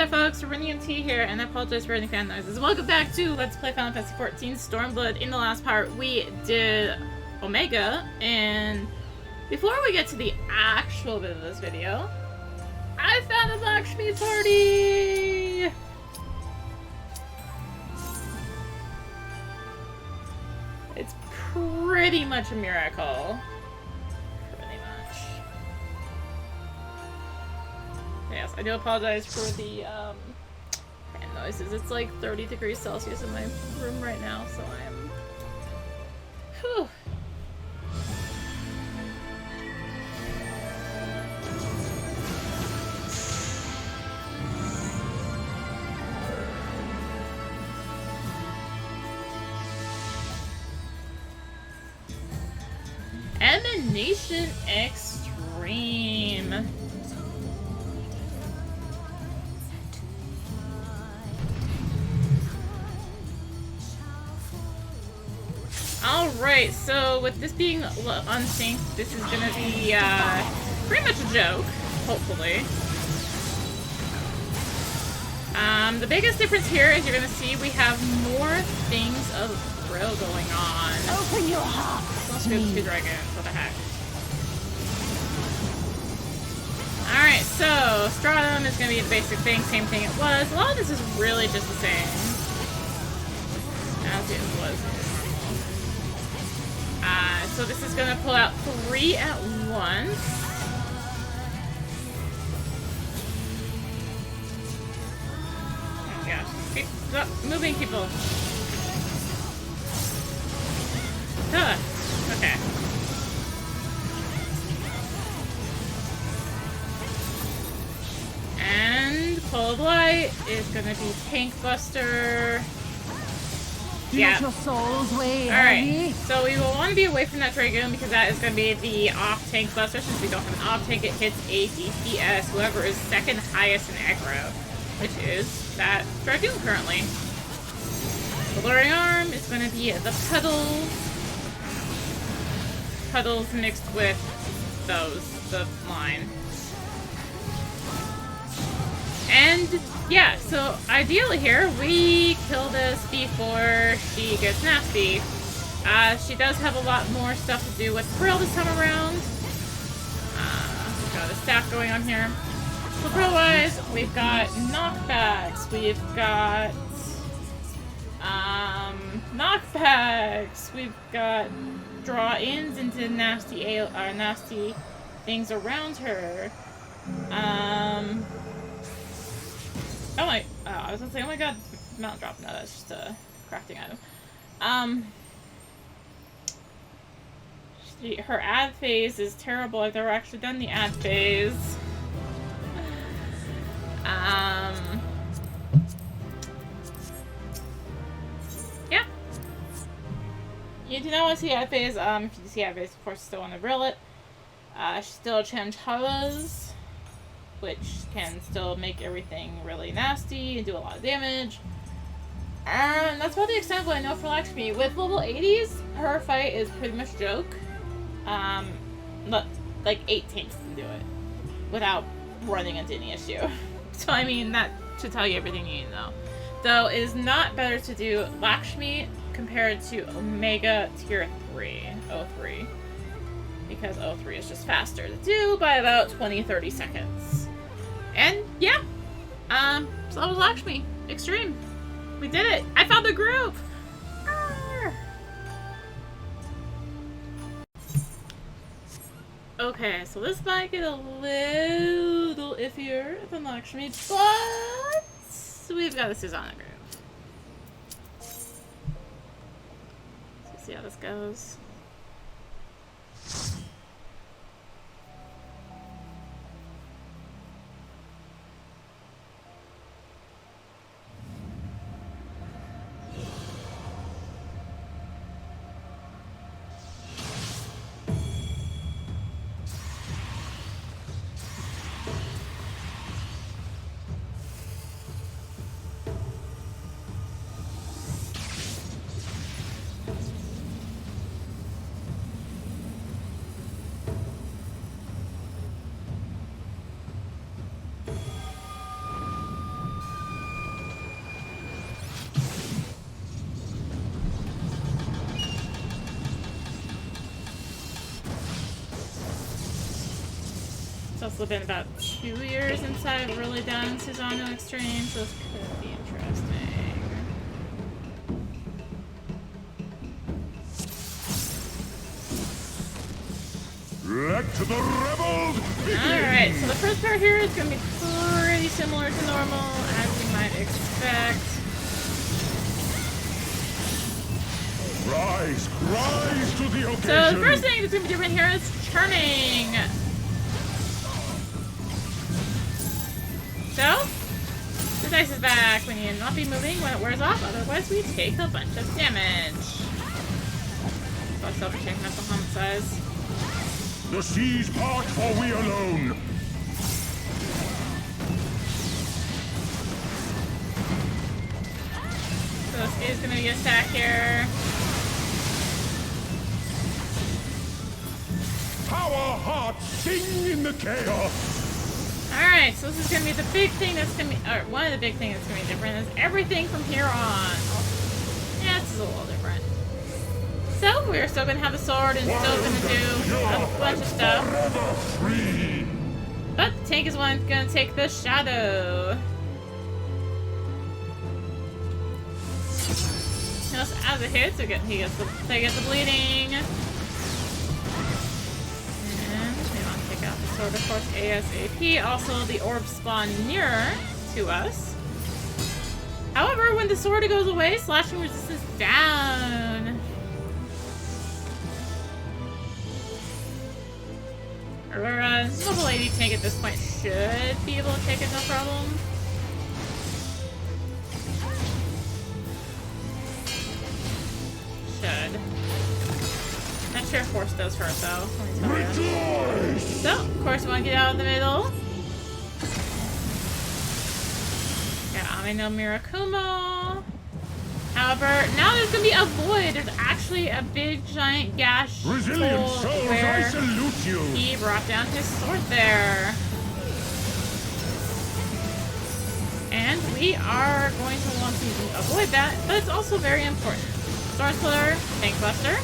there folks, rinimt here, and I apologize for any fan noises. Welcome back to Let's Play Final Fantasy XIV Stormblood. In the last part, we did Omega, and before we get to the actual bit of this video, I found a Lakshmi party! It's pretty much a miracle. Yes, I do apologize for the fan noises. It's like 30 degrees Celsius in my room right now, so I am... Whew. Emanation Extreme. Alright, so with this being unsynced, this is gonna be pretty much a joke, hopefully. The biggest difference here is you're gonna see we have more things of thrill going on. Open your heart. Let's go to Dragon, what the heck. Alright, so Stratum is gonna be the basic thing, same thing it was. A lot of this is really just the same as it was. So this is gonna pull out 3 at once. Oh gosh. Stop moving, people. Okay. And Pull of Light is gonna be Tank Buster. Yeah. Alright, so we will want to be away from that Dragoon because that is going to be the off-tank buster. Since we don't have an off-tank, it hits ADPS, whoever is second highest in aggro, which is that Dragoon currently. The Luring Arm is going to be the Puddles. Puddles mixed with the line. And yeah, so ideally here, we kill this before she gets nasty. She does have a lot more stuff to do with Thrill this time around. We've got a stack going on here. So Thrill-wise, we've got knockbacks, we've got knockbacks, we've got draw-ins into nasty things around her. Oh my, I was gonna say, oh my god, mount drop. No, that's just a crafting item. Her ad phase is terrible. I've never actually done the ad phase. Yeah. You do not want to see ad phase. If you see ad phase, of course, you still want to rill it. She's still a Chanchalas, which can still make everything really nasty and do a lot of damage. And that's about the extent of what I know for Lakshmi. With level 80s, her fight is pretty much a joke. Like 8 tanks can do it without running into any issue. So I mean, that should tell you everything you need to know. Though it is not better to do Lakshmi compared to Omega Tier 3, O3. Because O3 is just faster to do by about 20-30 seconds. And yeah, so that was Lakshmi Extreme. We did it. I found the group. Arr! Okay, so this might get a little iffier than Lakshmi, but we've got the Susanna group. Let's see how this goes. also been about 2 years since I've really done Susano Extreme, so this could be interesting. Let the rebels begin! Alright, so the first part here is going to be pretty similar to normal, as you might expect. Rise to the occasion! So the first thing that's going to be different here is turning. So, the dice is back. We need to not be moving when it wears off, otherwise we take a bunch of damage. So I still have to check out the homicides. The seas part for we alone! So this is going to be a stack here. Our hearts sing in the chaos! Alright, so this is going to be the big thing that's going to be, or one of the big things that's going to be different is everything from here on. Oh, yeah, this is a little different. So, we're still going to have a sword and still going to do a bunch of stuff. But the tank is one going to take the shadow. Also, as it hits, they get the bleeding. And we want to take out the sword, of course, ASAP. Also, the orbs spawn nearer to us. However, when the sword goes away, slashing resistance down. Our level 80 tank at this point should be able to take it, no problem. Should. Not sure if Force does for it though, let me tell you. So, of course, we want to get out of the middle. Got Ame no Mirakumo. However, now there's going to be a void. There's actually a big giant gash hole where I salute you. he brought down his sword there. And we are going to want to avoid that, but it's also very important. Sword Splitter, Tank Buster.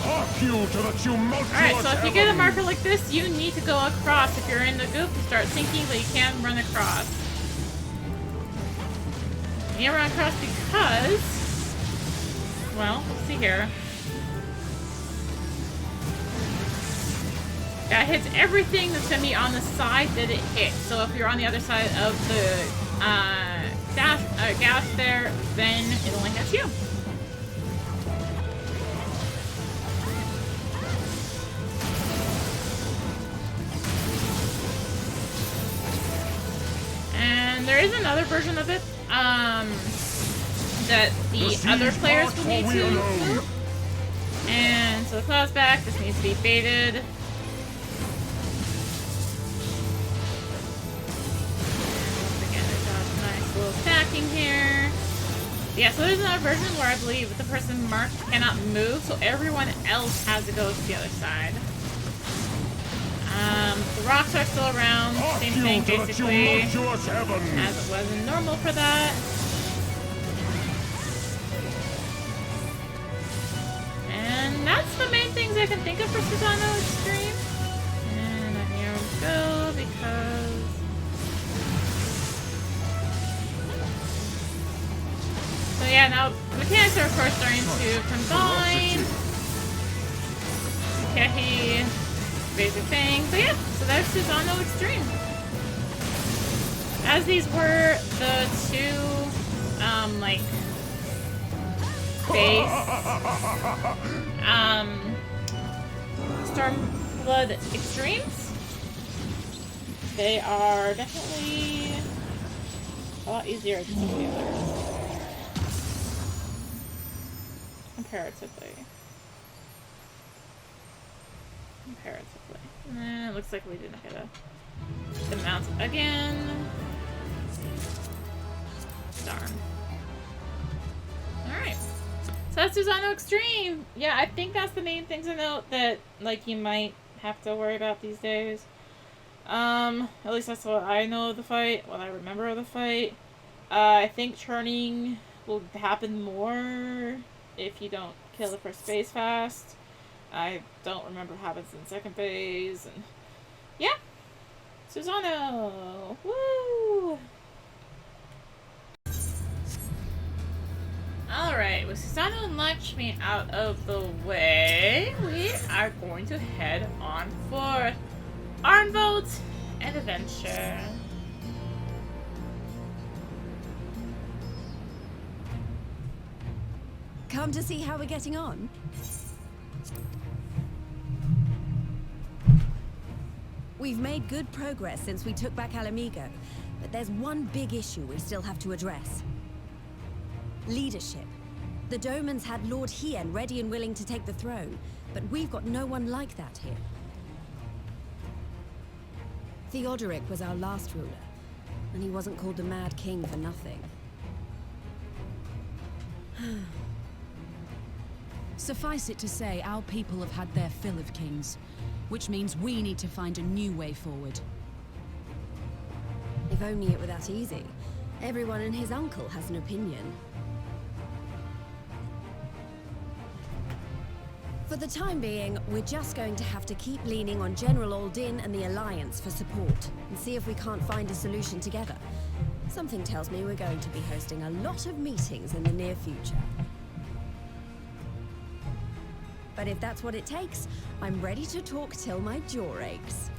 Alright, so if you get a marker like this, you need to go across. If you're in the goop, you start sinking, but you can't run across. You need to run across because, well, let's see here. That hits everything that's going to be on the side that it hits. So if you're on the other side of the gash there, then it only hits you. And there is another version of it that the other players will need to move. And so the cloud's back. This needs to be baited. Again, there's a nice little stacking here. Yeah, so there's another version where I believe the person marked cannot move, so everyone else has to go to the other side. The rocks are still around, same thing basically, as it was in normal for that. And that's the main things I can think of for Susano Extreme. And I'm here to go because... So yeah, now the mechanics are of course starting to combine. Kehi, basic thing. But yeah, so there's Susano Extreme. As these were the two, like, base, Stormblood Extremes, they are definitely a lot easier to put together. Comparatively. It looks like we didn't get the mount again. Darn. Alright. So that's Susano Extreme. Yeah, I think that's the main things to note that, like, you might have to worry about these days. At least that's what I know of the fight, what I remember of the fight. I think churning will happen more if you don't kill the first phase fast. I don't remember what happens in the second phase, and yeah. Susano! Woo! Alright, with Susano and Lakshmi out of the way, we are going to head on for Arnvold and adventure. Come to see how we're getting on? We've made good progress since we took back Alamigo, but there's one big issue we still have to address. Leadership. The Domans had Lord Hien ready and willing to take the throne, but we've got no one like that here. Theodoric was our last ruler, and he wasn't called the Mad King for nothing. Suffice it to say, our people have had their fill of kings, which means we need to find a new way forward. If only it were that easy. Everyone and his uncle has an opinion. For the time being, we're just going to have to keep leaning on General Aldin and the Alliance for support, and see if we can't find a solution together. Something tells me we're going to be hosting a lot of meetings in the near future. But if that's what it takes, I'm ready to talk till my jaw aches.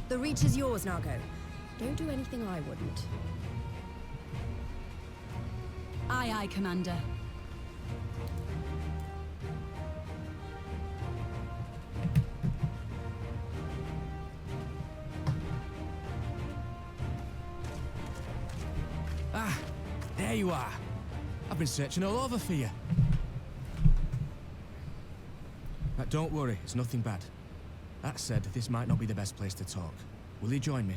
The Reach is yours, Nago. Don't do anything I wouldn't. Aye, aye, Commander. Ah, there you are. I've been searching all over for you. Don't worry, it's nothing bad. That said, this might not be the best place to talk. Will you join me?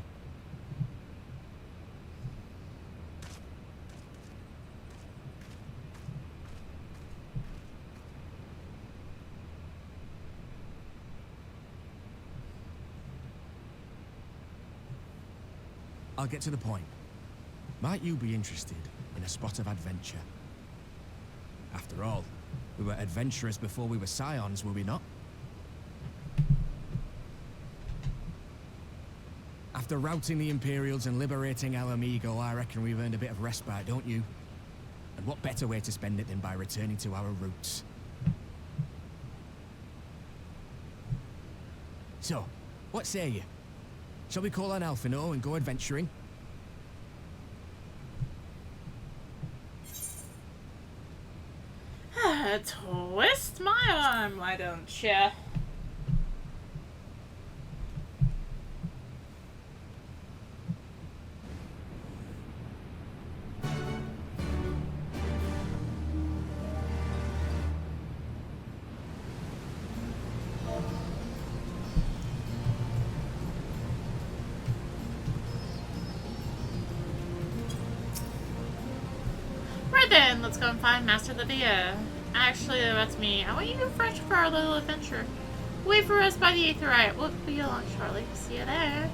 I'll get to the point. Might you be interested in a spot of adventure? After all, we were adventurers before we were scions, were we not? After routing the Imperials and liberating Alamigo, I reckon we've earned a bit of respite, don't you? And what better way to spend it than by returning to our roots? So, what say you? Shall we call on Alphino and go adventuring? Twist my arm, why don't ya? Right then, let's go and find Master Livia. Actually, that's me. I want you to refresh for our little adventure. Wait for us by the Aetherite. We'll be along shortly. See you there.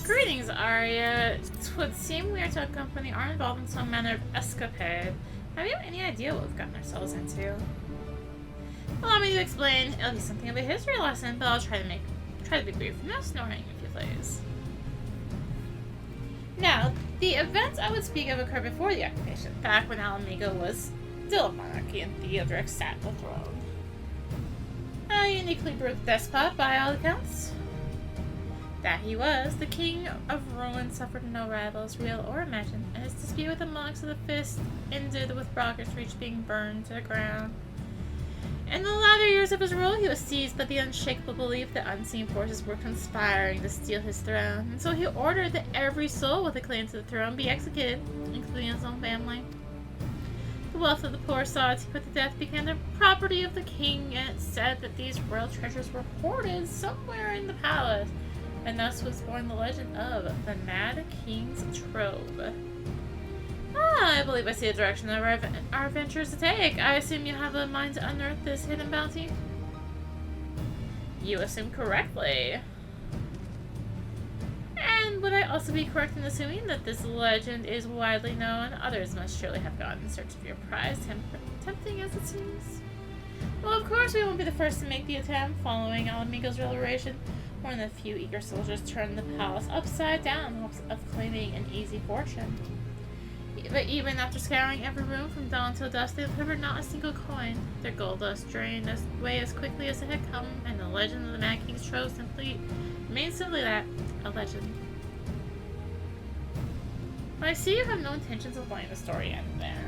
Greetings, Arya. It would seem we are to accompany our involved in some manner of escapade. Have you any idea what we've gotten ourselves into? Allow me to explain. It'll be something of a history lesson, but I'll try to be brief. No snoring, if you please. Now, the events I would speak of occurred before the occupation, back when Alamigo was still a monarchy, and Theodoric sat the throne. A uniquely brutal despot by all accounts. That he was, the king of ruin suffered no rivals, real or imagined, and his dispute with the monks of the Fist ended with Brocker's Reach being burned to the ground. In the latter years of his rule, he was seized by the unshakable belief that unseen forces were conspiring to steal his throne, and so he ordered that every soul with a claim to the throne be executed, including his own family. The wealth of the poor sought to put to death became the property of the king, and it said that these royal treasures were hoarded somewhere in the palace, and thus was born the legend of the Mad King's Trove. I believe I see the direction of our adventures to take. I assume you have a mind to unearth this hidden bounty? You assume correctly. And would I also be correct in assuming that this legend is widely known? Others must surely have gone in search of your prize, tempting as it seems. Well, of course we won't be the first to make the attempt. Following Alamigo's liberation, more than a few eager soldiers turned the palace upside down in hopes of claiming an easy fortune. But even after scouring every room from dawn till dusk, they uncovered not a single coin. Their gold dust drained away as quickly as it had come, and the legend of the Mad King's Trove remains simply that, a legend. But I see you have no intentions of letting the story end there.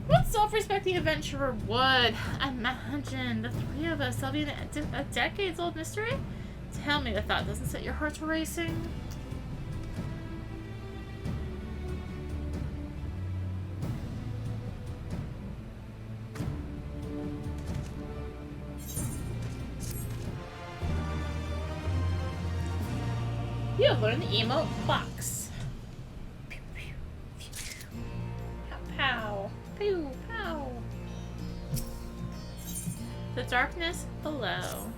What self-respecting adventurer would imagine the three of us solving a decades-old mystery? Tell me the thought doesn't set your hearts racing. You have learned the emote box. Pew, pew, pew, pew. Pow, pow. Pew, pow. The darkness below.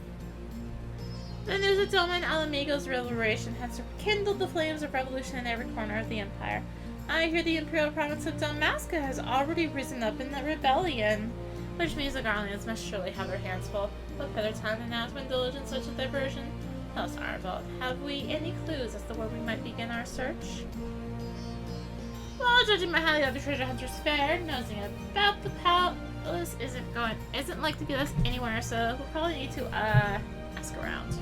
The news of Doma and Alamigo's liberation has kindled the flames of revolution in every corner of the Empire. I hear the Imperial province of Dalmasca has already risen up in the rebellion, which means the Garlands must surely have their hands full. What better time than now to indulge in such a diversion? Tell us, Arvold, have we any clues as to where we might begin our search? Well, judging by how the other treasure hunters fared, nosing about the palace isn't like to get us anywhere, so we'll probably need to ask around.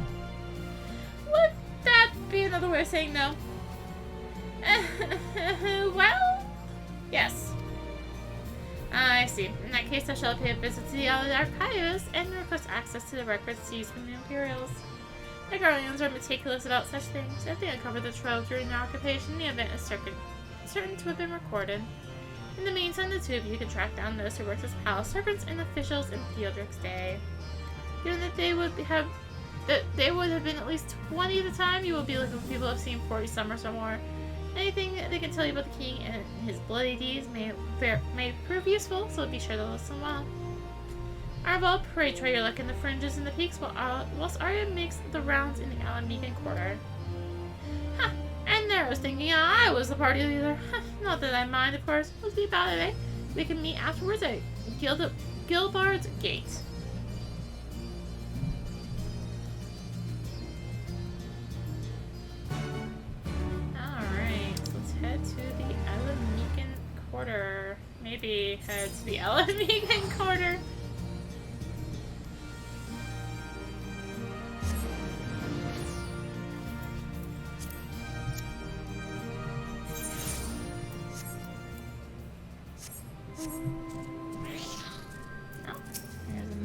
Would that be another way of saying no? Well, yes. I see. In that case, I shall pay a visit to the archives and request access to the records seized from the Imperials. The Guardians are meticulous about such things. If they uncover the trove during their occupation, the event is certain to have been recorded. In the meantime, the two of you can track down those who worked as palace servants and officials in Theodoric's day. Given that they would have been at least 20 at the time, you will be looking for people who have seen 40 summers or more. Anything they can tell you about the king and his bloody deeds may prove useful, so be sure to listen well. Arvold, pray try your luck in the fringes and the peaks whilst Arya makes the rounds in the Alamigan quarter. Ha! And there I was thinking I was the party leader. Not that I mind, of course. Let's be about it, eh? We can meet afterwards at Gilbard's Gate. Alright, so let's head to the Alamigan quarter. Maybe head to the Alamigan quarter.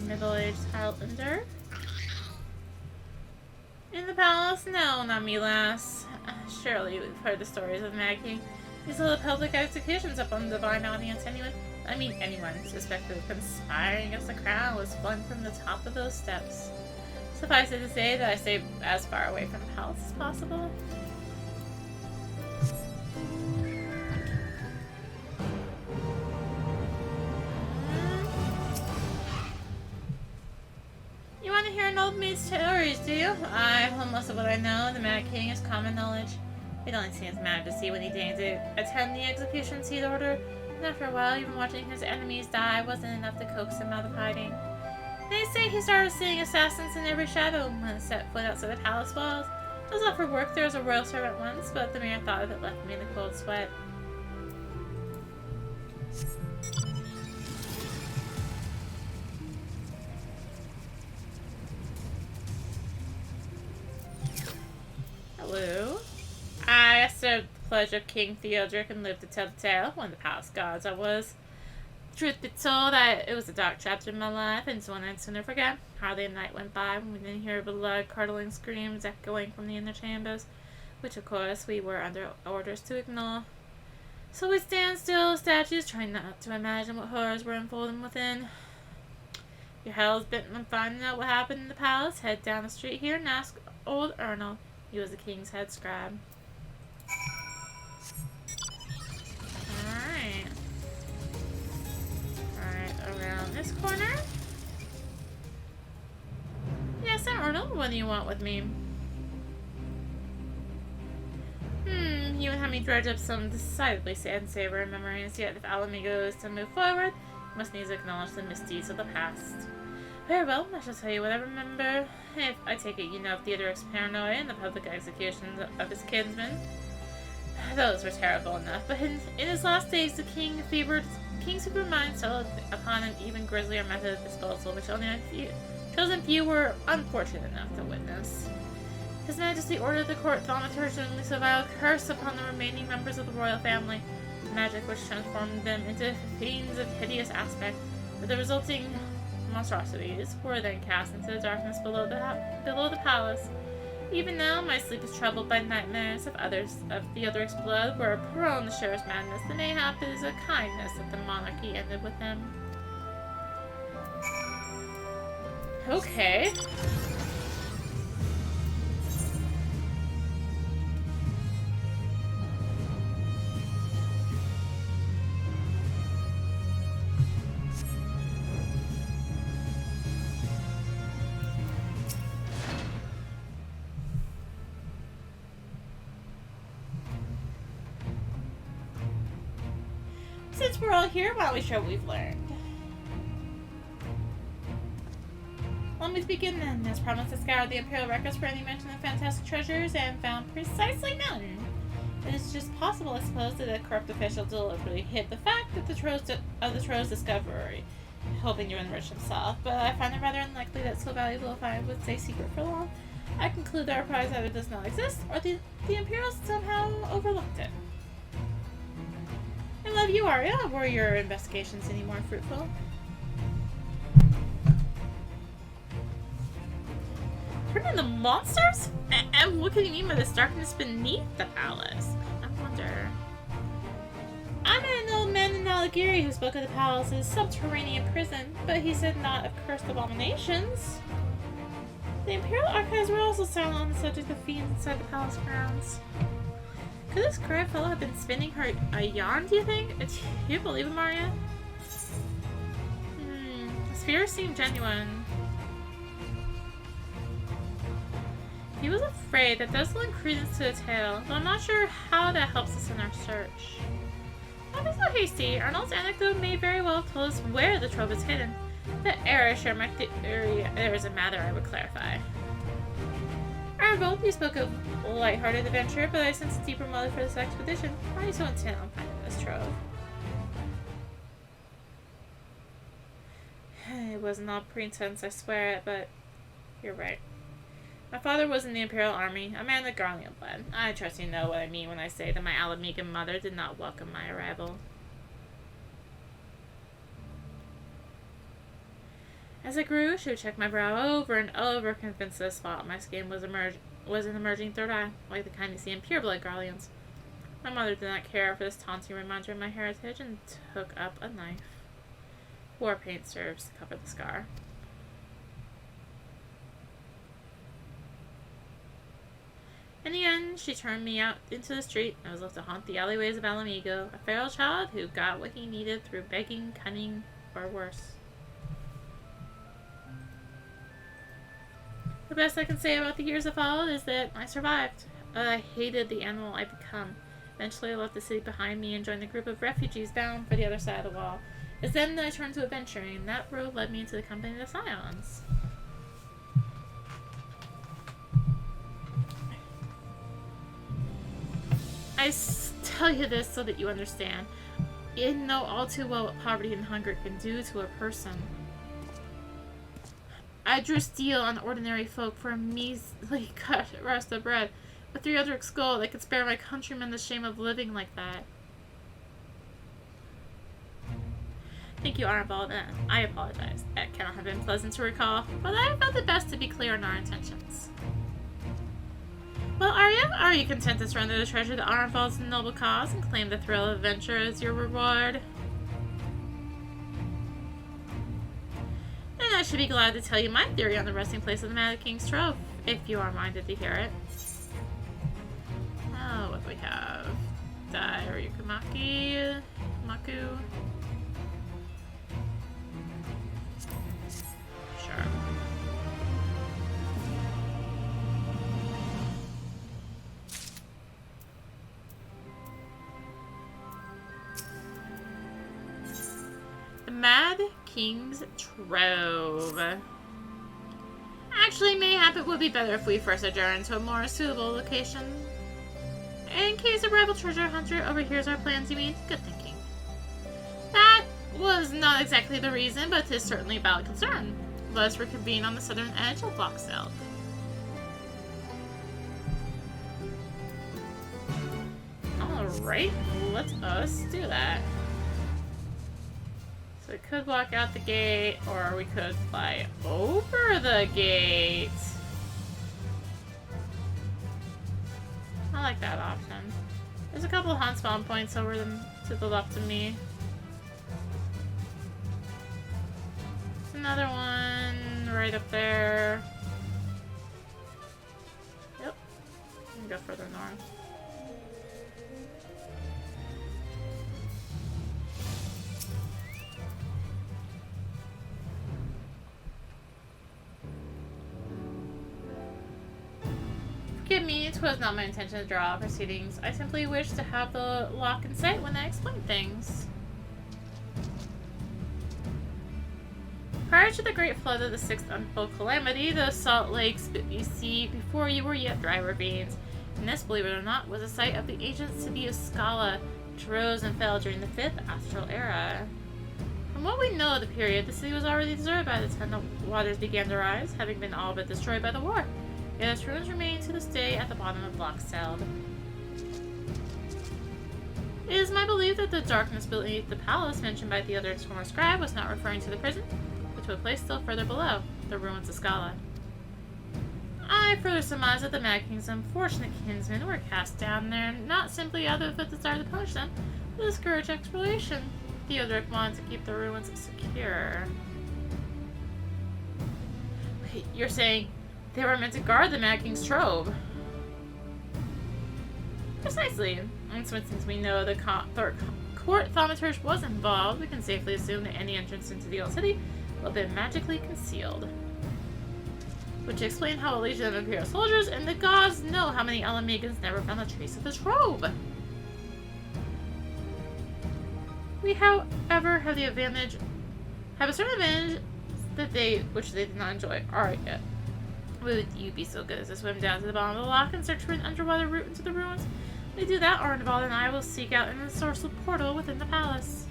Middle-aged Highlander. In the palace? No, not me, lass. Surely we've heard the stories of the Mad King. These are the public executions up on the Divine Audience. Anyone suspected of conspiring against the crown was flung from the top of those steps. Suffice it to say that I stay as far away from the palace as possible. You want to hear an old maid's stories, do you? Well, most of what I know, the Mad King is common knowledge. It only seems mad to see when he deigned to attend the executions he'd ordered, and after a while, even watching his enemies die wasn't enough to coax him out of hiding. They say he started seeing assassins in every shadow when he set foot outside the palace walls. I was offered work there as a royal servant once, but the mere thought of it left me in a cold sweat. Hello. I served the pledge of King Theodoric and lived to tell the tale. One of the palace gods I was. Truth be told, it was a dark chapter in my life, and it's one I'd sooner forget. Hardly a night went by when we didn't hear blood-curdling screams echoing from the inner chambers, which of course we were under orders to ignore. So we stand still as statues, trying not to imagine what horrors were unfolding within. Your hell's bent on finding out what happened in the palace. Head down the street here and ask old Ernal. He was the king's head scribe. Alright. Alright, around this corner. Yes, Ernal, what do you want with me? You would have me dredge up some decidedly sad and savory memories, yet if Alamigo is to move forward, you must needs acknowledge the misdeeds of the past. Very well, I shall tell you what I remember. If I take it you know of Theodoric's paranoia and the public executions of his kinsmen. Those were terrible enough, but in his last days the king's fevered mind settled upon an even grislier method of disposal, which only a chosen few were unfortunate enough to witness. His Majesty ordered the court thaumaturgically to vow a curse upon the remaining members of the royal family, magic which transformed them into fiends of hideous aspect, but the resulting monstrosities were then cast into the darkness below the palace. Even now, my sleep is troubled by nightmares of Theodoric's blood were prone to share his madness. The mayhap is a kindness that the monarchy ended with him. Okay. Since we're all here, why don't we show what we've learned? Let me begin then. As promised, I scoured the Imperial records for any mention of fantastic treasures and found precisely none. It is just possible, I suppose, that a corrupt official deliberately hid the fact that the Trove's discovery, hoping to enrich himself, but I find it rather unlikely that so valuable a find would stay secret for long. I conclude that our prize either does not exist, or the Imperials somehow overlooked it. I love you, Arya. Were your investigations any more fruitful? Turn in the monsters? And what can you mean by this darkness beneath the palace? I wonder. I met an old man in Alagiri who spoke of the palace's subterranean prison, but he said not of cursed abominations. The Imperial archives were also silent on the subject of fiends inside the palace grounds. Could this cry fellow have been spinning her a yarn, do you think? Do you believe him, Arya? His fears seem genuine. He was afraid. That does lend credence to the tale, but I'm not sure how that helps us in our search. Don't be so hasty. Arnold's anecdote may very well tell us where the trove is hidden. The error share my theory. There is a matter I would clarify. Arnold, you spoke of light-hearted adventure, but I sense a deeper motive for this expedition. Why are you so intent on finding this trove? It wasn't all pretense, I swear it, but you're right. My father was in the Imperial Army, a man of Garlean blood. I trust you know what I mean when I say that my Alamigan mother did not welcome my arrival. As I grew, she would check my brow over and over, convinced that a spot on my skin was an emerging third eye, like the kind you see in pureblood Garleans. My mother did not care for this taunting reminder of my heritage and took up a knife. War paint serves to cover the scar. In the end, she turned me out into the street, and I was left to haunt the alleyways of Alamigo, a feral child who got what he needed through begging, cunning, or worse. The best I can say about the years that followed is that I survived. I hated the animal I'd become. Eventually, I left the city behind me and joined a group of refugees bound for the other side of the wall. It's then that I turned to adventuring, and that road led me into the company of the Scions. I tell you this so that you understand. You know all too well what poverty and hunger can do to a person. I drew steel on ordinary folk for a measly crust of bread, With 3 Eldrick's gold, I could spare my countrymen the shame of living like that. Thank you, Arnvald, and I apologize. That cannot have been pleasant to recall, but I felt it best to be clear in our intentions. Well, are you content to surrender the treasure to Arnvald's noble cause and claim the thrill of adventure as your reward? Then I should be glad to tell you my theory on the resting place of the Mad King's Trove, if you are minded to hear it. Oh, what do we have? Ryukumaki, Maku. Sure. The Mad King's Trove. Actually, mayhap it would be better if we first adjourn to a more suitable location. In case a rival treasure hunter overhears our plans, you mean? Good thinking. That was not exactly the reason, but 'tis certainly a valid concern. Let us reconvene on the southern edge of Lockcell. Alright, let us do that. So we could walk out the gate, or we could fly over the gate. I like that option. There's a couple of hunt spawn points over them to the left of me. Another one right up there. Yep. We can go further north. Forgive me, it was not my intention to draw out proceedings. I simply wished to have the lock in sight when I explained things. Prior to the great flood of the 6th unfold calamity, the salt lakes you see before you were yet dry ravines. And this, believe it or not, was the site of the ancient city of Skalla, which rose and fell during the 5th Astral Era. From what we know of the period, the city was already deserted by the time the waters began to rise, having been all but destroyed by the war. Yet its ruins remain to this day at the bottom of Lockcell. It is my belief that the darkness beneath the palace mentioned by the other former scribe was not referring to the prison, but to a place still further below, the ruins of Skalla. I further surmise that the Mad King's unfortunate kinsmen were cast down there not simply out of the desire to punish them, but to discourage exploration. Theodoric wanted to keep the ruins secure. Wait, you're saying they were meant to guard the Mad King's Trove? Precisely. And since we know the court thaumaturge was involved, we can safely assume that any entrance into the old city will have been magically concealed. Which explains how a legion of Imperial soldiers and the gods know how many Alamegans never found a trace of the trove. We, however, have a certain advantage which they did not enjoy. Alright, yet. Would you be so good as to swim down to the bottom of the lock and search for an underwater route into the ruins? When we do that, Arnvald and I will seek out an ensorcelled portal within the palace.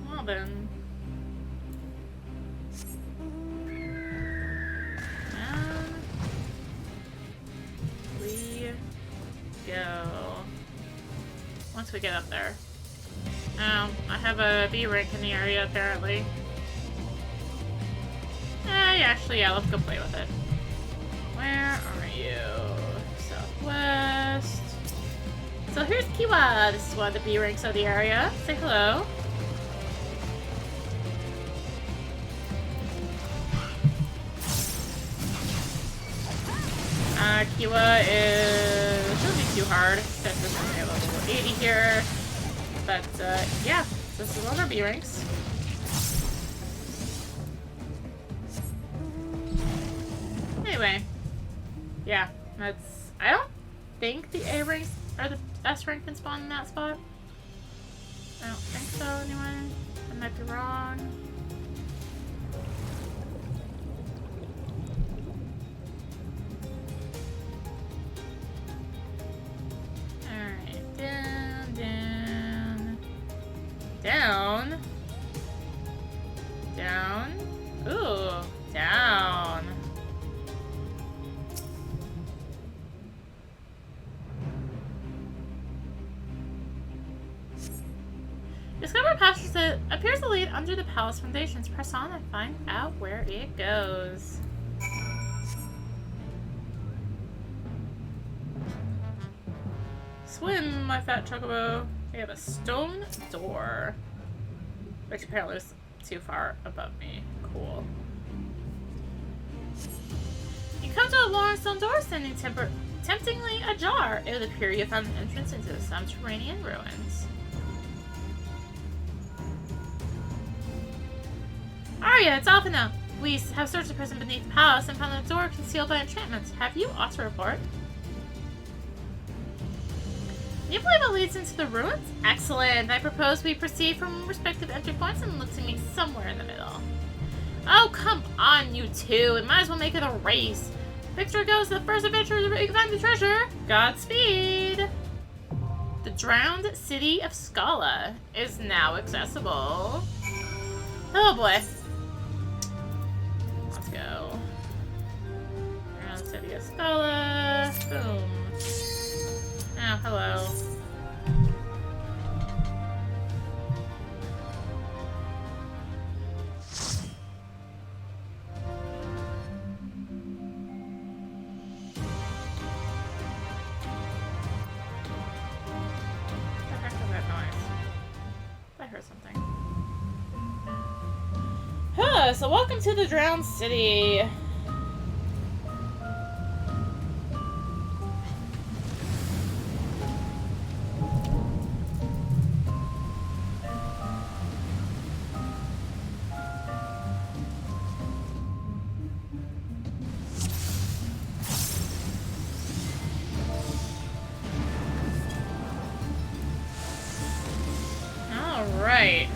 Well then. And we go. Once we get up there. I have a B rank in the area apparently. Yeah, let's go play with it. Where are you? Southwest. So here's Kiwa. This is one of the B ranks of the area. Say hello. Kiwa shouldn't be too hard. That's just only a level 80 here. But, yeah. This is one of our B ranks. Anyway. Yeah, that's... I don't think the A ranks are the best rank can spawn in that spot. I don't think so, anyway. I might be wrong. Alright, down. under the palace foundations. Press on and find out where it goes. Swim, my fat chocobo. We have a stone door. Which apparently is too far above me. Cool. You come to a long stone door standing temptingly ajar. It would appear you found an entrance into the subterranean ruins. Arya, it's Alpha now. We have searched the prison beneath the palace and found the door concealed by enchantments. Have you aught to report? You believe it leads into the ruins? Excellent. I propose we proceed from respective entry points and look to meet somewhere in the middle. Oh, come on, you two. We might as well make it a race. Victor goes to the first adventurer to find the treasure. Godspeed. The Drowned City of Skalla is now accessible. Oh boy. Let's go. Drowned City of Skalla. Boom. Oh, hello. What the heck was that noise? I heard something. Huh, so welcome to the Drowned City. Right.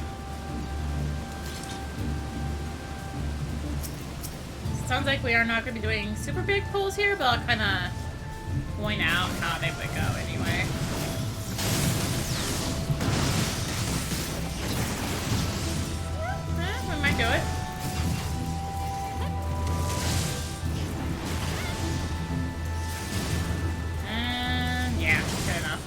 Sounds like we are not going to be doing super big pulls here, but I'll kind of point out how they would go anyway. We might do it. And yeah, good enough.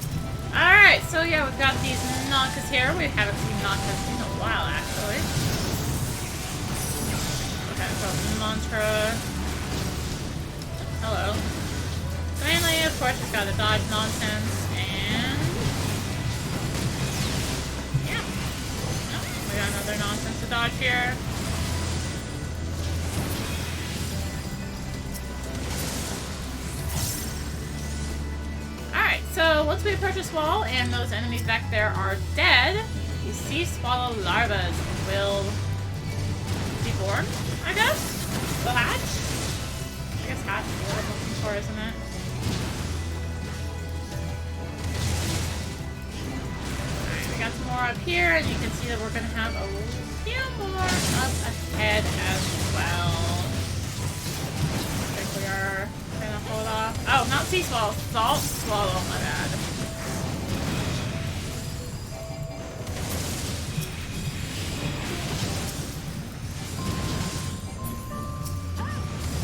Alright, so yeah, we've got these Noctis here. We haven't seen Noctis in a while, actually. Okay, so mantra. Hello. So mainly, of course, we've got to dodge nonsense, and yeah. Oh, we got another nonsense to dodge here. Alright, so once we approach this wall and those enemies back there are dead, you see swallow larvas will be born, I guess? Will hatch? I guess hatch is what I'm looking for, isn't it? Alright, we got some more up here, and you can see that we're going to have a few more up ahead as well. I think we are going to hold off. Oh, not sea swallow, salt swallow, my bad.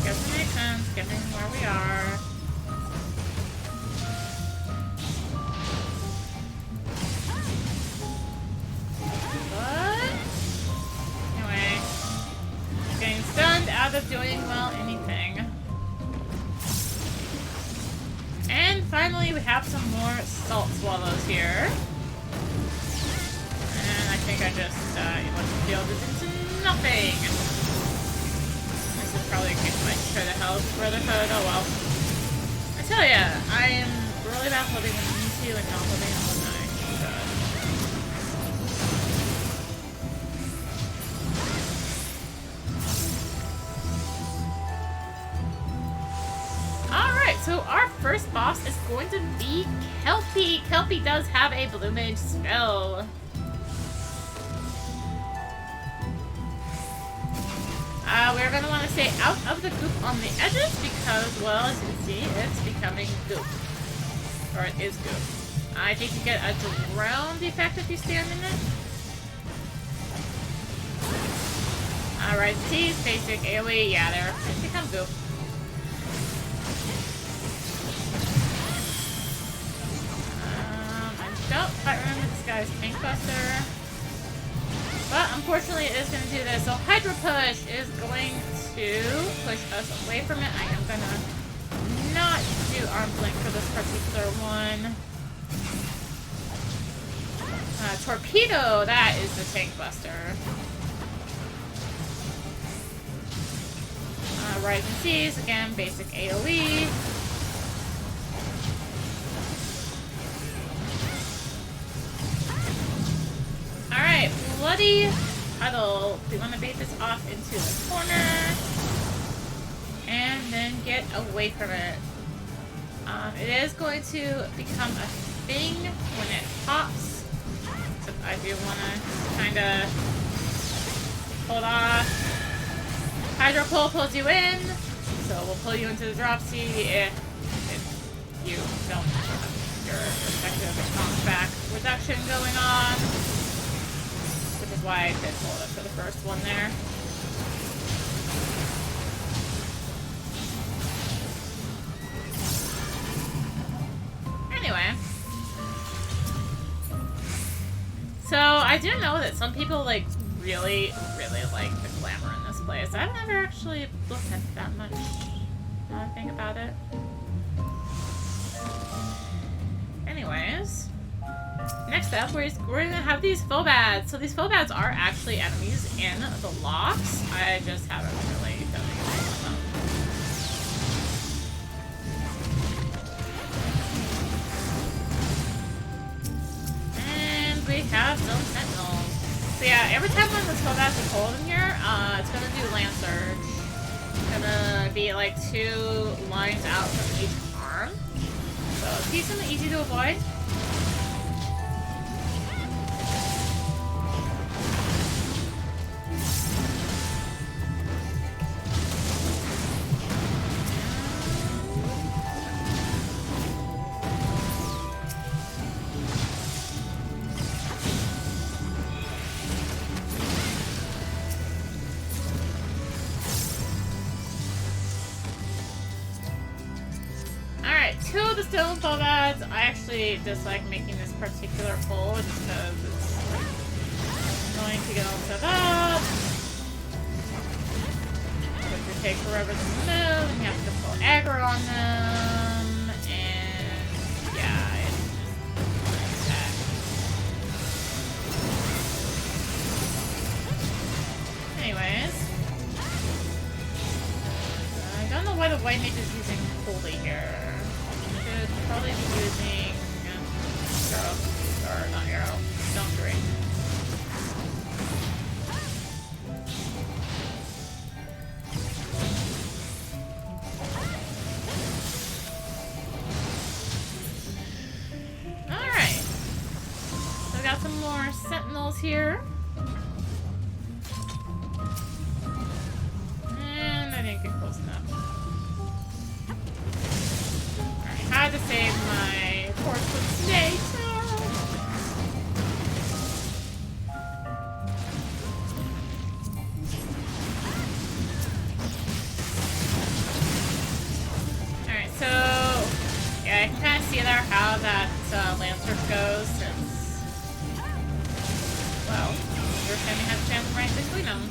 Guess it makes sense, given where we are. But anyway, getting stunned out of doing well anything. And finally, we have some more salt swallows here. And I think I just electric this into nothing. This is probably a case of I should have held Brotherhood. Oh well. I tell ya, I am really bad holding when I need to and not holding all the time. Alright, so our first boss is going to be Kelpie. Kelpie does have a Blue Mage spell. We're going to want to stay out of the goop on the edges because, well, as you can see, it's becoming goop. Or it is goop. I think you get a drowned effect if you stand in it. Alright, T's basic AoE, yeah, it's become goop. I don't quite remember this guy's Tank Buster. But unfortunately, it is going to do this. So Hydro Push is going to push us away from it. I am going to not do Arm's Length for this particular one. Torpedo, that is the Tank Buster. Rising Seas, again, basic AoE. Alright, Bloody Puddle. We want to bait this off into the corner. And then get away from it. It is going to become a thing when it pops. So I do want to kind of hold off. Hydro Pull pulls you in, so we'll pull you into the drop sea if you don't have your respective knockback reduction going on. Which is why I did pull it for the first one there. Anyway. So I do know that some people like really like the glamour in this place. I've never actually looked at that much now I think about it. Anyways. Next up, we're gonna have these Phobads. So these Phobads are actually enemies in the locks. I just haven't really done anything with them. And we have some Sentinels. So yeah, every time one of the Phobats is pulled in here, it's gonna do Land Surge. It's gonna be like 2 lines out from each arm. So it's decently easy to avoid. Still Phobads. I actually dislike making this particular pull just because it's annoying to get all set up. It could take forever to move, and you have to pull aggro on them, and yeah, it's just that. Anyways. I don't know why the white mage is using Holy here. Probably be using Arrow, or not Arrow, Stone Ring. Alright. So we got some more Sentinels here. And I didn't get close enough. I had to save my porcelain snake. Alright, so yeah, I can kind of see there how that Land Surge goes since, well, first time we had the chance to right between them.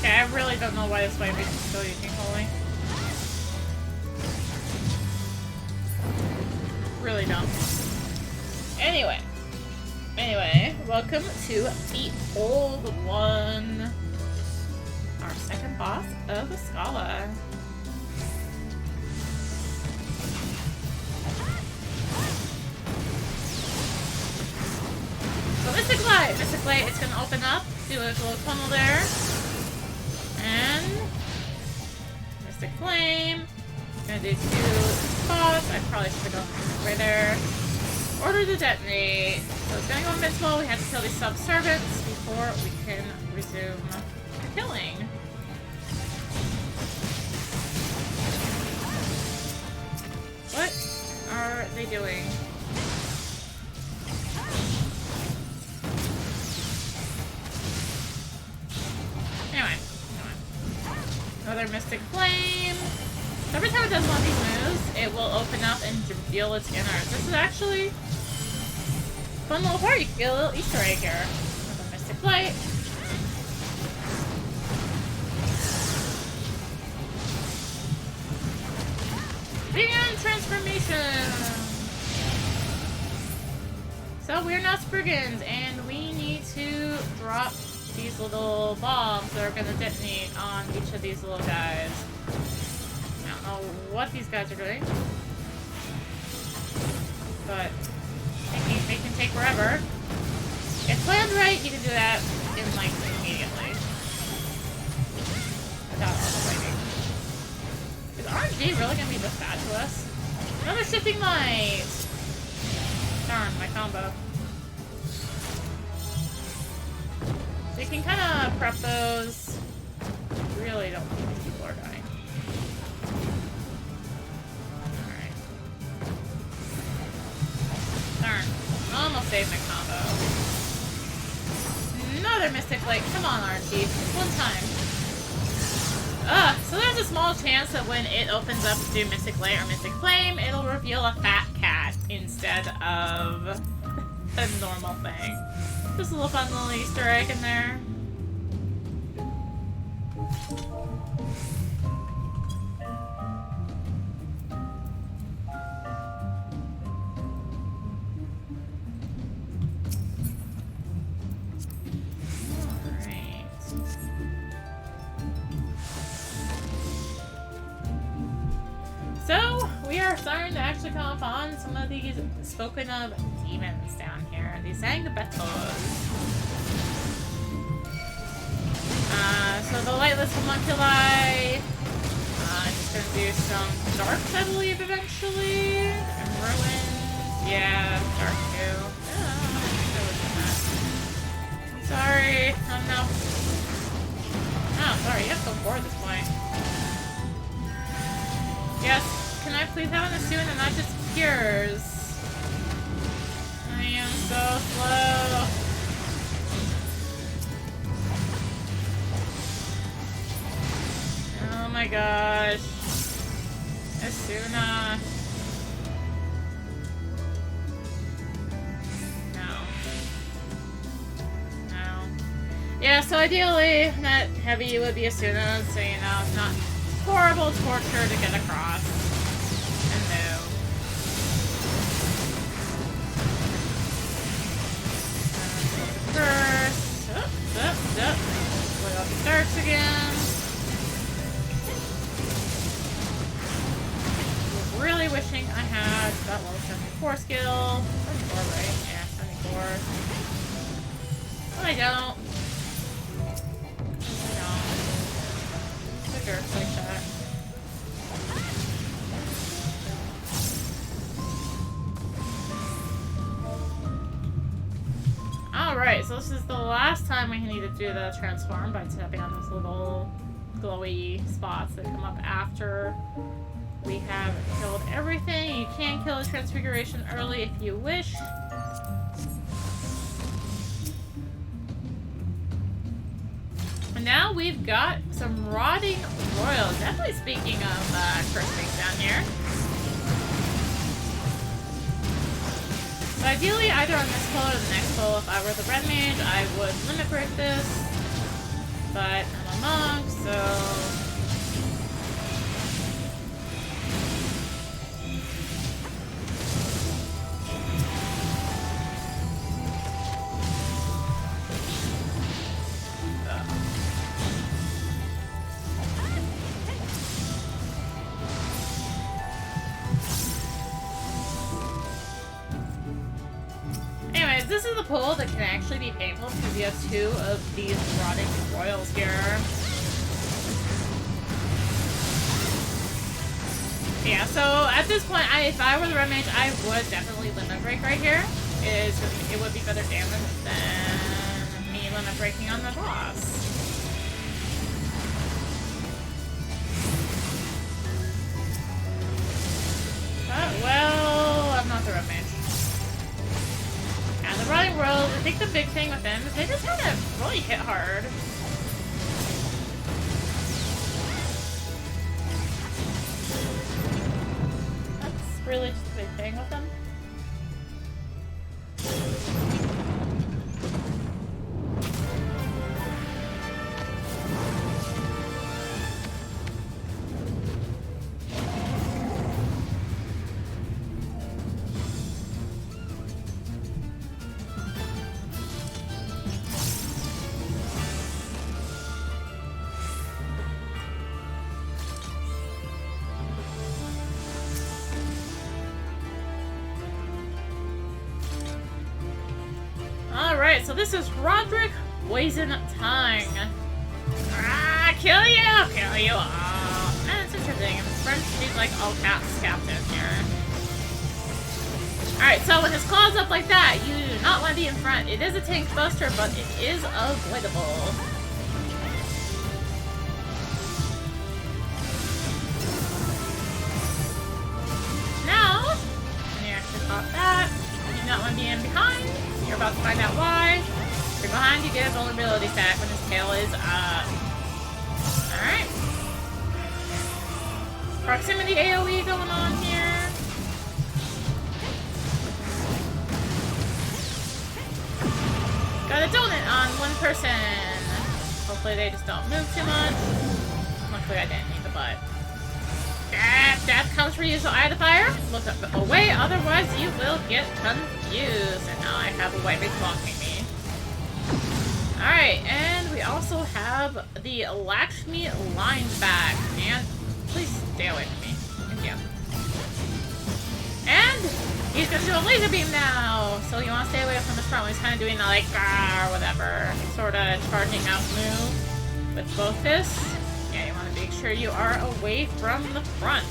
I really don't know why this white mage is still using Holy. Really don't. Anyway, welcome to the Old One. Our second boss of Skalla. So Mystic Light! Mystic Light is going to open up, do a little tunnel there. And Mystic Flame. Gonna do 2 spots. I probably should have gone right there. Order to detonate. So it's gonna go invincible. We have to kill these subservients before we can resume killing. What are they doing? Anyway. Another Mystic Flame. So every time it does one of these moves, it will open up and reveal its innards. This is actually a fun little part. You can get a little Easter egg here. Another Mystic Flight. Begin transformation! So we're now Spriggans, and we need to drop these little bombs that are going to detonate on each of these little guys. I don't know what these guys are doing, but they can take forever. If planned right, you can do that in, like, immediately. Without all the waiting. Is RNG really going to be this bad to us? Another shifting light! Darn, my combo. So you can kind of prep those. Really don't think these people are dying. Alright. Darn. Almost saved my combo. Another Mystic Light. Come on, RNG. One time. So there's a small chance that when it opens up to do Mystic Light or Mystic Flame, it'll reveal a fat cat instead of a normal thing. Just a little fun little Easter egg in there. So, we are starting to actually come upon some of these spoken of demons down here. These Angbetos. So the lightless homunculi. Just gonna do some darks, I believe, eventually. And ruins. Yeah, dark too. I'm sorry. I'm not. Oh, sorry. You have to go forward at this point. Yes, can I please have an Asuna and not just cures? I am so slow. Oh my gosh. Asuna. No. Yeah, so ideally, that heavy would be Asuna, so you know, it's not horrible torture to get across. And no. First. Up. Play off the darks again. Really wishing I had that level 74 skill. 74, right? Yeah, 74. But I don't. Jerks like that. Alright, so this is the last time we need to do the transform by tapping on those little glowy spots that come up after we have killed everything. You can kill a transfiguration early if you wish. Now we've got some rotting royals. Definitely speaking of cursed things down here. So ideally, either on this pull or the next pull, if I were the red mage, I would limit break this. But I'm a monk, so this is a pull that can actually be painful because you have two of these rotting royals here. Yeah, so at this point, if I were the red mage, I would definitely limit break right here. It would be better damage than me limit breaking on the boss. Well, I'm not the road mage. And the running road, I think the big thing with them is they just kind of really hit hard. That's really just a big thing with them. Alright, so this is Roderick Poison-Tongue. Ah, kill you! Kill you all! It's interesting. In French, she's like all caps captain here. Alright, so with his claws up like that, you do not want to be in front. It is a tank buster, but it is avoidable. Now, when you actually pop that, you do not want to be in behind. You're about to find out why. If you're behind, you get a vulnerability stack when his tail is up. Alright. Proximity AoE going on here. Got a donut on one person. Hopefully they just don't move too much. Luckily I didn't need the butt. Death comes for you, so Eye of the Fire. Look up away, otherwise you will get confused. And now I have a white mage blocking me. Alright, and we also have the Lakshmi line back. And please stay away from me. Thank you. And he's gonna do a laser beam now. So you want to stay away from his front when he's kind of doing the like, or whatever, sort of charging out move with both fists. Yeah, you want to make sure you are away from the front.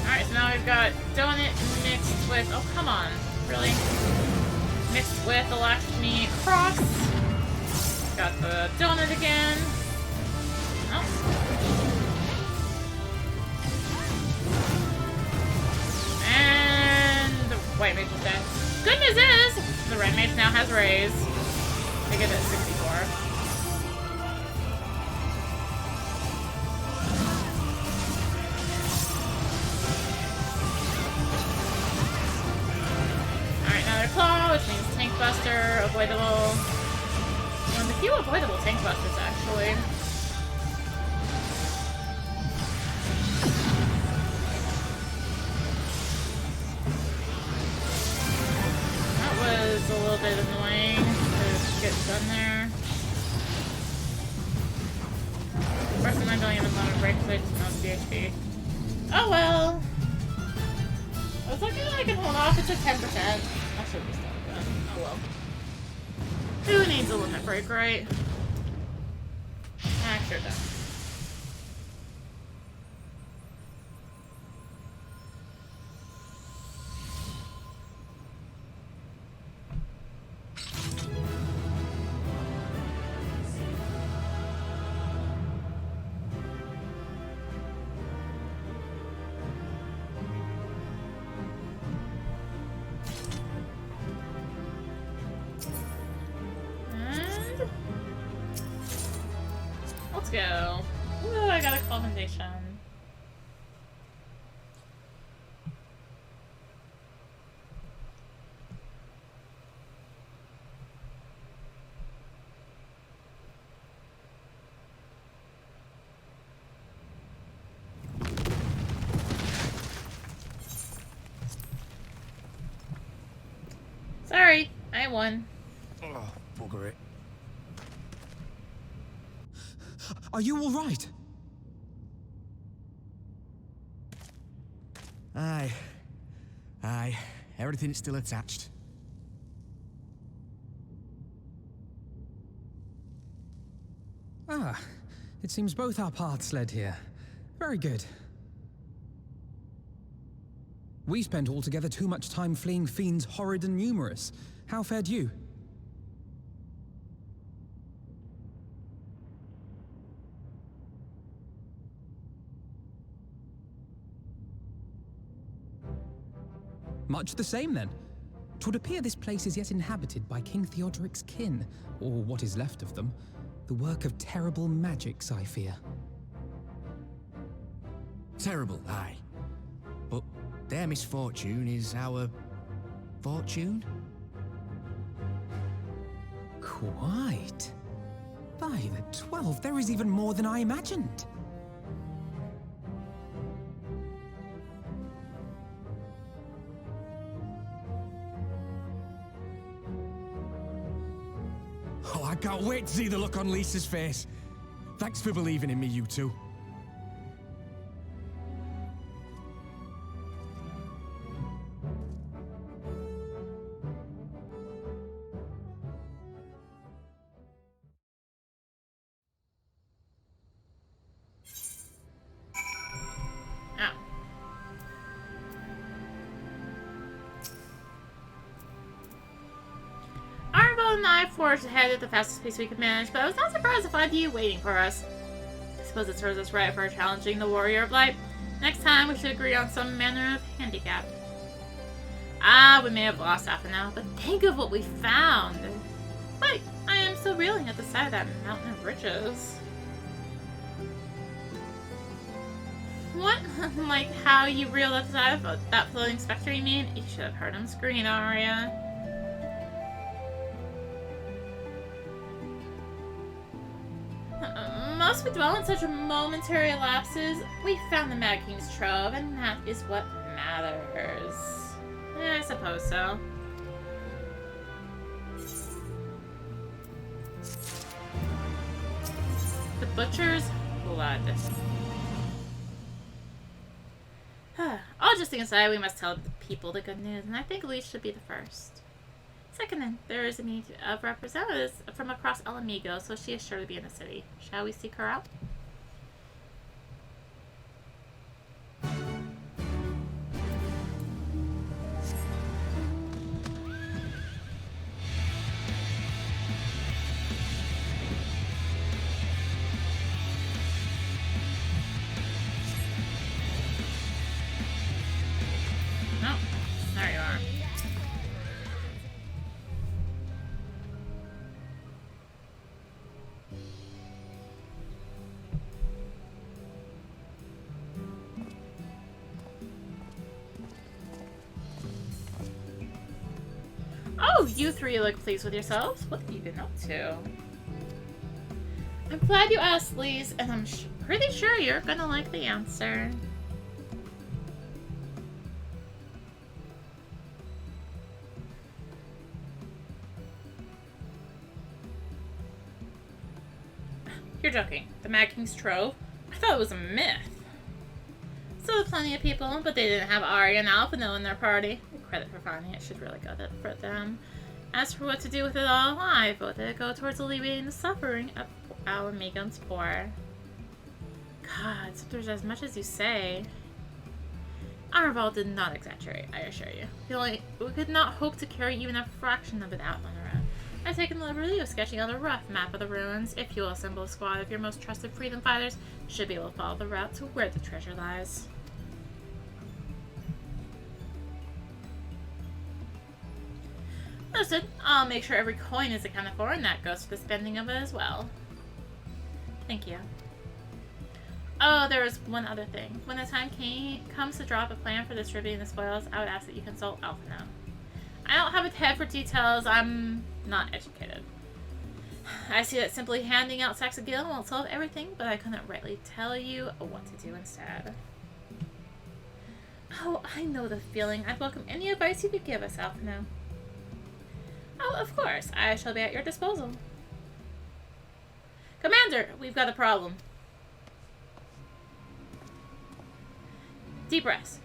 Alright, so now we've got donut mixed with... Oh, come on. Really? Mixed with the Lakshmi cross. Got the donut again. Oh. And the white mage is dead. Good news is, the red mage now has raise. I give it 64. Alright, another claw, which means tank buster, avoidable. One of the few avoidable tank busters, actually. Was a little bit annoying to get done there. Of course, I'm not going in the moment break because I just know it's BHP. Oh well. I was looking like I can hold off. It's at 10%. I should be stuck then. Oh well. Who needs a limit break, right? Ah, sure does. Let's go. Ooh, I got a commendation. Sorry, I won. Oh, bugger it. Are you all right? Aye. Aye. Everything's still attached. Ah, it seems both our paths led here. Very good. We spent altogether too much time fleeing fiends horrid and numerous. How fared you? Much the same, then. 'Twould appear this place is yet inhabited by King Theodoric's kin, or what is left of them. The work of terrible magics, I fear. Terrible, aye. But their misfortune is our fortune? Quite. By the 12, there is even more than I imagined. Oh, I can't wait to see the look on Lisa's face. Thanks for believing in me, you two. Oh. Arvo and I forged ahead at the fastest pace we could manage, but I was not surprised to find you waiting for us. I suppose it serves us right for challenging the Warrior of Light. Next time, we should agree on some manner of handicap. Ah, we may have lost half an hour, but think of what we found. Wait, I am still reeling at the sight of that mountain of riches. What? Like how you reeled at the sight of that floating specter, you mean? You should have heard him scream, Arya. Must we dwell on such momentary lapses? We found the Mad King's trove, and that is what matters. Yeah, I suppose so. The Butcher's Blood. All just aside, we must tell the people the good news, and I think Elise should be the first. Second, then, there is a meeting of representatives from across El Amigo, so she is sure to be in the city. Shall we seek her out? Oh, there you are. Oh, you three look pleased with yourselves. What have you been up to? I'm glad you asked, Lise, and I'm pretty sure you're gonna like the answer. You're joking. The Mad King's trove? I thought it was a myth. Still plenty of people, but they didn't have Arya and Alphino in their party. The credit for finding it should really go for them. As for what to do with it all, I voted it go towards alleviating the suffering of our Megans poor. God, so there's as much as you say. Arval did not exaggerate, I assure you. We could not hope to carry even a fraction of it out on our own. I've taken the liberty of sketching out a rough map of the ruins. If you'll assemble a squad of your most trusted freedom fighters, you should be able to follow the route to where the treasure lies. Understood. I'll make sure every coin is accounted for, and that goes for the spending of it as well. Thank you. Oh, there was one other thing. When the time comes to draw up a plan for distributing the spoils, I would ask that you consult Alphino. I don't have a head for details. I'm not educated. I see that simply handing out sacks of gil won't solve everything, but I couldn't rightly tell you what to do instead. Oh, I know the feeling. I'd welcome any advice you could give us, Alphino. Oh, of course. I shall be at your disposal. Commander, we've got a problem. Deep breaths.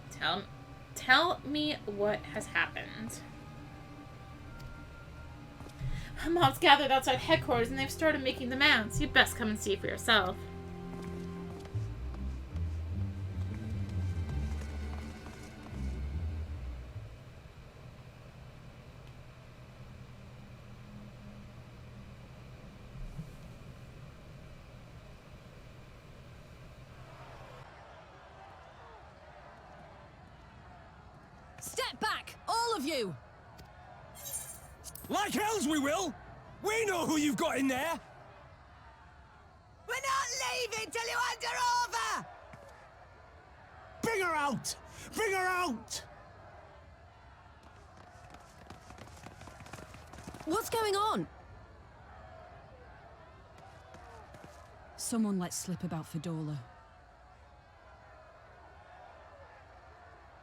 Tell me what has happened. Mobs gathered outside headquarters and they've started making demands. You'd best come and see for yourself. Step back, all of you! Like hells we will! We know who you've got in there! We're not leaving till you hand her over! Bring her out! Bring her out! What's going on? Someone let slip about Fedorla.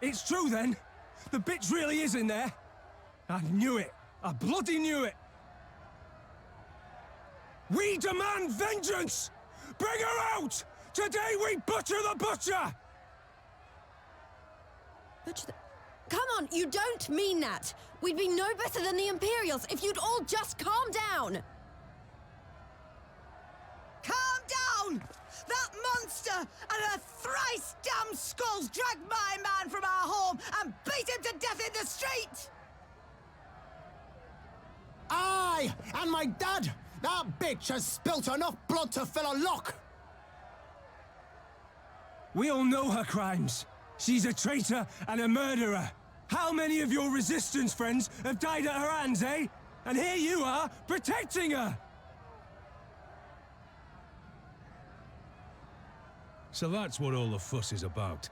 It's true then! The bitch really is in there! I knew it! I bloody knew it! We demand vengeance! Bring her out! Today we butcher the butcher! Come on, you don't mean that! We'd be no better than the Imperials if you'd all just calm down! Calm down! That monster and her thrice damned skulls dragged my man from our home and beat him to death in the street! Aye! And my dad! That bitch has spilt enough blood to fill a lock! We all know her crimes. She's a traitor and a murderer. How many of your resistance friends have died at her hands, eh? And here you are, protecting her! So that's what all the fuss is about.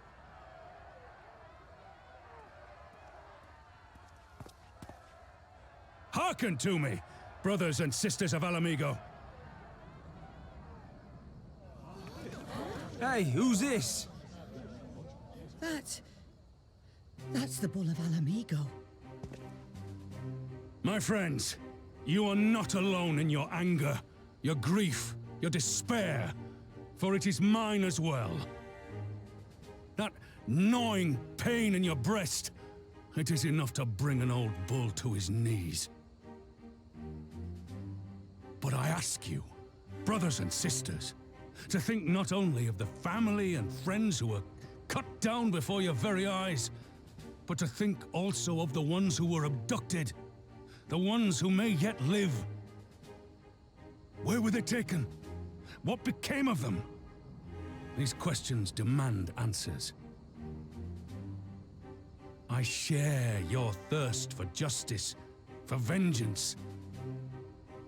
Hearken to me, brothers and sisters of Alamigo. Hey, who's this? That's the Bull of Alamigo. My friends, you are not alone in your anger, your grief, your despair, for it is mine as well. That gnawing pain in your breast, it is enough to bring an old bull to his knees. But I ask you, brothers and sisters, to think not only of the family and friends who were cut down before your very eyes, but to think also of the ones who were abducted, the ones who may yet live. Where were they taken? What became of them? These questions demand answers. I share your thirst for justice, for vengeance.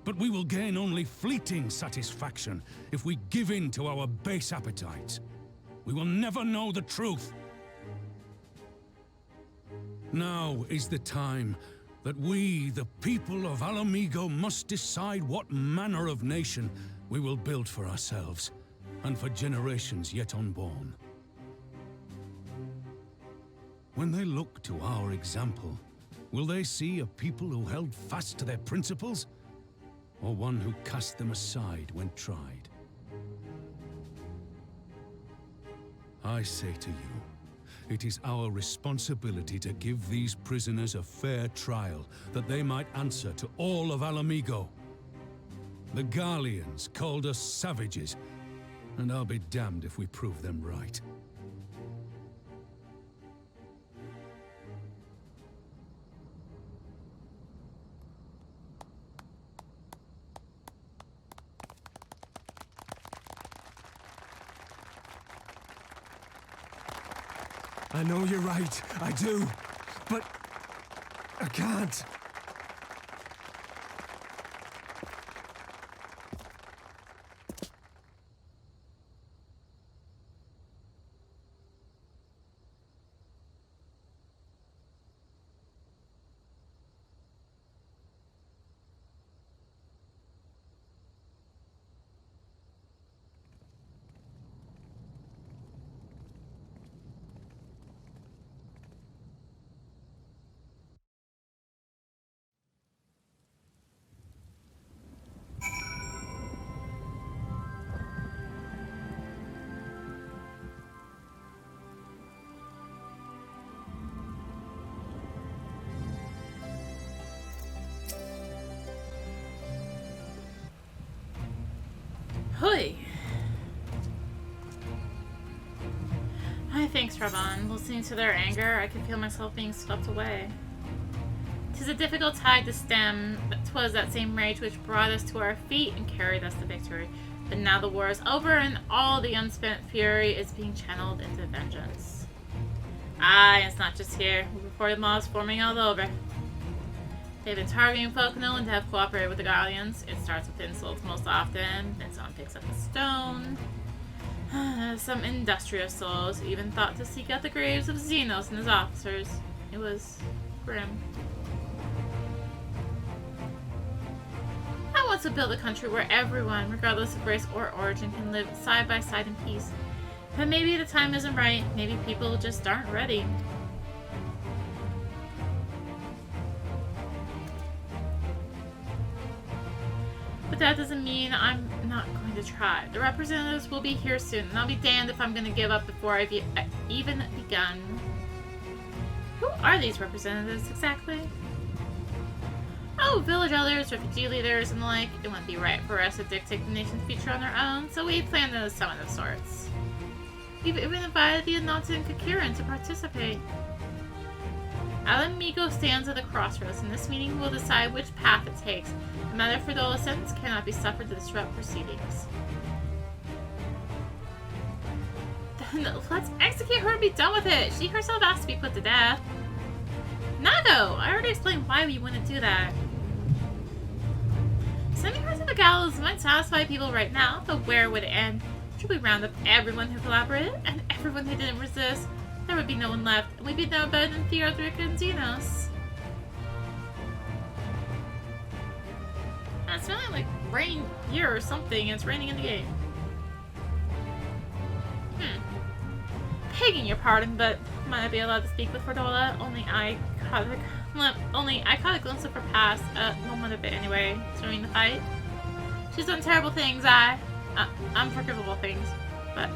But we will gain only fleeting satisfaction if we give in to our base appetites. We will never know the truth. Now is the time that we, the people of Alamigo, must decide what manner of nation we will build for ourselves, and for generations yet unborn. When they look to our example, will they see a people who held fast to their principles, or one who cast them aside when tried? I say to you, it is our responsibility to give these prisoners a fair trial, that they might answer to all of Alamigo. The Garleans called us savages, and I'll be damned if we prove them right. I know you're right, I do. But I can't. Hui. Hi, thanks, Ravan. Listening to their anger, I could feel myself being swept away. 'Tis a difficult tide to stem, but 'twas that same rage which brought us to our feet and carried us to victory. But now the war is over, and all the unspent fury is being channeled into vengeance. Ah, it's not just here. We reported mobs forming all over. They've been targeting folk known to have cooperated with the Guardians. It starts with insults most often, then someone picks up a stone. Some industrious souls even thought to seek out the graves of Xenos and his officers. It was grim. I want to build a country where everyone, regardless of race or origin, can live side by side in peace. But maybe the time isn't right. Maybe people just aren't ready. But that doesn't mean I'm not going to try. The representatives will be here soon, and I'll be damned if I'm going to give up before I've even begun. Who are these representatives exactly? Oh, village elders, refugee leaders, and the like. It wouldn't be right for us to dictate the nation's future on their own, so we planned a summit of sorts. We've even invited the Anansi and Kakiran to participate. Alamigo stands at the crossroads, and this meeting will decide which path it takes. The matter for adolescents cannot be suffered to disrupt proceedings. Then let's execute her and be done with it. She herself asked to be put to death. Nago! I already explained why we wouldn't do that. Sending her to the gallows might satisfy people right now, but where would it end? Should we round up everyone who collaborated and everyone who didn't resist? There would be no one left, and we'd be no better than Theodoric and Xenos. It's feeling like rain here or something. It's raining in the game. Begging your pardon, but might I be allowed to speak with Fordola? Only I caught a glimpse of her past, a moment of it anyway, during the fight. She's done terrible things, unforgivable things, but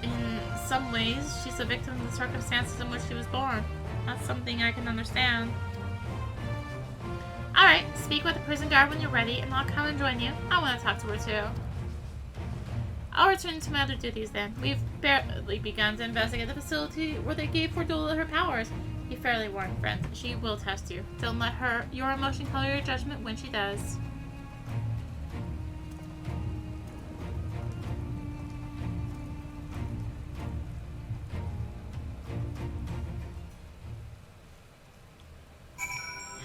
in some ways, she's a victim of the circumstances in which she was born. That's something I can understand. Alright, speak with the prison guard when you're ready, and I'll come and join you. I want to talk to her too. I'll return to my other duties then. We've barely begun to investigate the facility where they gave Fordola her powers. Be fairly warned, friend. She will test you. Don't let your emotion color your judgment when she does.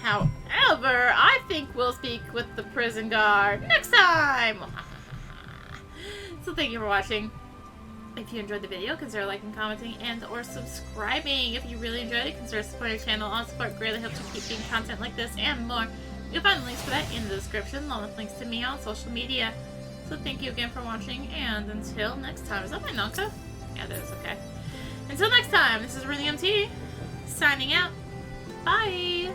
However, I think we'll speak with the prison guard next time! So thank you for watching. If you enjoyed the video, consider liking, commenting, and or subscribing. If you really enjoyed it, consider supporting the channel. All support greatly helps to keep doing content like this and more. You'll find links for that in the description, along with links to me on social media. So thank you again for watching, and until next time. Is that my Nanka? Yeah, that is okay. Until next time, this is rinimt, signing out. Bye!